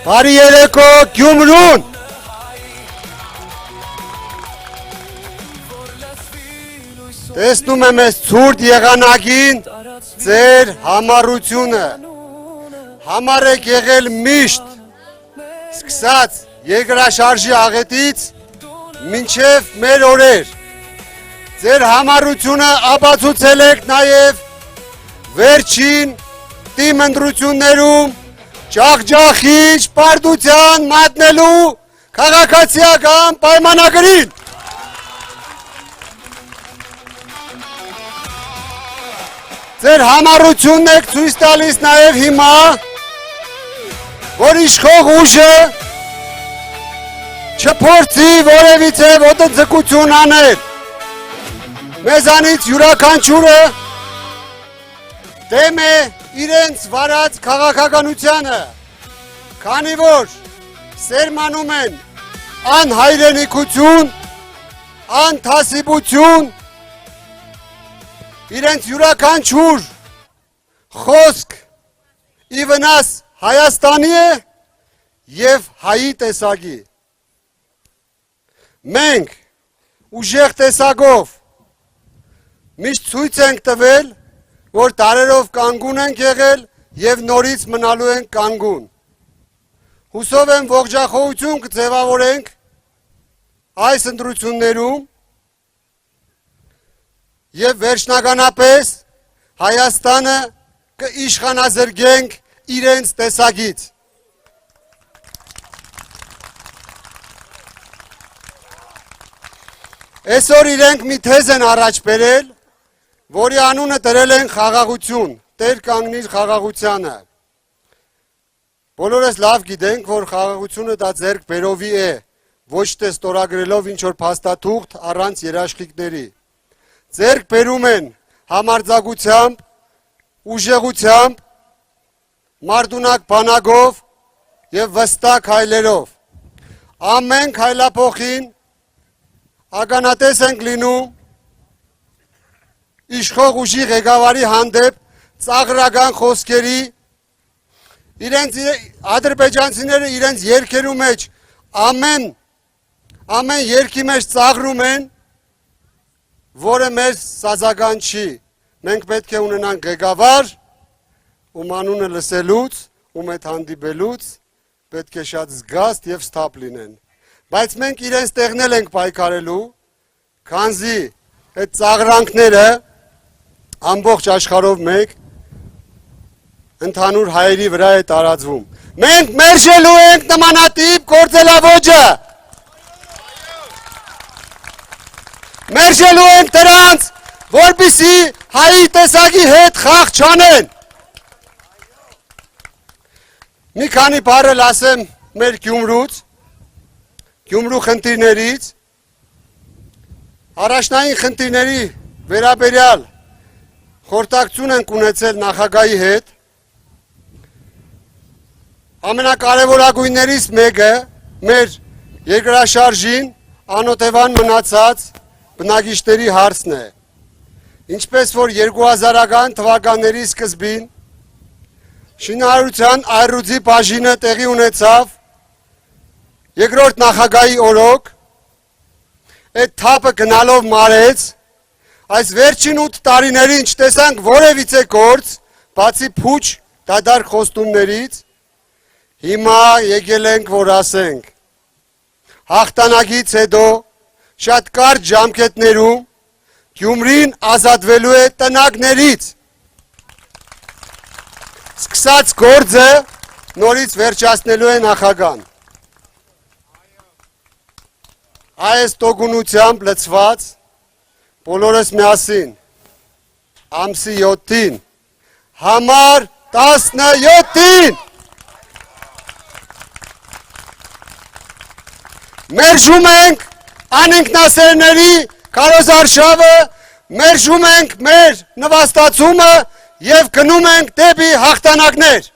Բարի երեկո Գյումրուն։ Տեսնում եմ ես ցուրտ եղանակին ձեր համառությունը։ Համառ եք եղել միշտ, սկսած երկրաշարժի աղետից մինչև մեր օրեր։ Ձեր համառությունը ապացուցել եք նաև վերջին թիմ ընտրություններում ջախջախիչ պարտության մատնելու քաղաքացիական պայմանագրին։ Ձեր համառությունն եք ցույց տալիս նաև հիմա, որ իշխող ուժը չփորձի որևիցե ոտնձգություն անել։ Մեզանից յուրաքանչյուրը դեմ է իրենց վարած քաղաքականությանը, քանի որ սերմանում են անհայրենիքություն, անթասիբություն, իրենց յուրաքանչյուր խոսք ի վնաս Հայաստանի է և հայի տեսակի։ Մենք ուժեղ տեսակով միշտ ցույց ենք տվել, որ տարերով կանգուն ենք եղել և նորից մնալու ենք կանգուն։ Հուսով եմ ողջախոհություն կձևավորենք այս ընտրություններում և վերջնականապես Հայաստանը կիշխանազրկենք իրենց տեսակից։ Այսօր իրենք մի թեզ են առաջ բերել, որի անունը դրել են խաղաղություն, տեր կանգնիր խաղաղությանը։ Բոլորս լավ գիտենք, որ խաղաղությունը դա ձեռք բերովի է, ոչ թե ստորագրելով ինչ-որ փաստաթուղթ առանց երաշխիքների։ Ձեռք բերում են համարձակությամբ, ուժեղությամբ, մարդունակ բանակով և վստահ քայլերով։ Ամեն քայլափոխին ականատես ենք լինում իշխող ուժի ղեկավարի հանդեպ ծաղրական խոսքերի, ադրբեջանցիները իրենց երգերու մեջ ամեն երգի մեջ ծաղրում են, որը մեզ սազական չի։ Մենք պետք է ունենանք ղեկավար, ում անունը լսելուց, ում հետ հանդիպելուց պետք է շատ զգաստ և սթափ լինեն։ Բայց մենք իրենց տեղնել ենք պայքարելու, քանզի այդ ծաղրանքները ամբողջ աշխարհով մեկ ընդհանուր հայերի վրա է տարածվում։ Մենք մերժելու ենք նմանատիպ գործելավոճը։ Մերժելու ենք դրանց, որպեսզի հայի տեսակի հետ խաղ չանեն։ Մի քանի բառ ասեմ մեր Գյումրուց, Գյումրու խնդիրներից, առաջնային խնդիրների վերաբերյալ խորհրդակցություն ենք ունեցել նախագահի հետ։ Ամենակարևորագույններից մեկը մեր երկրաշարժին անօթևան մնացած բնակիչների հարցն է։ Ինչպես որ 2000-ական թվականների սկզբին շինարարության այռուձի բաժինը տեղի ունեցավ երկրորդ նախագահի օրոք, այդ թափը գնալով մարեց, այս վերջին 8 տարիներին չտեսանք որևիցե գործ, բացի փուչ դադար խոստումներից, հիմա եկել ենք, որ ասենք, հաղթանակից հետո շատ կարճ ժամկետներում Գյումրին ազատվելու է տնակներից։ Սկսած գործը նորից վերջացնելու է նախագահան։ Այս տոկունությամբ լցված բոլորս միասին ամսի 7-ին համար 17-ին մերժում ենք անինքնասերների քարոզարշավը, մերժում ենք մեր նվաստացումը և գնում ենք դեպի հաղթանակներ։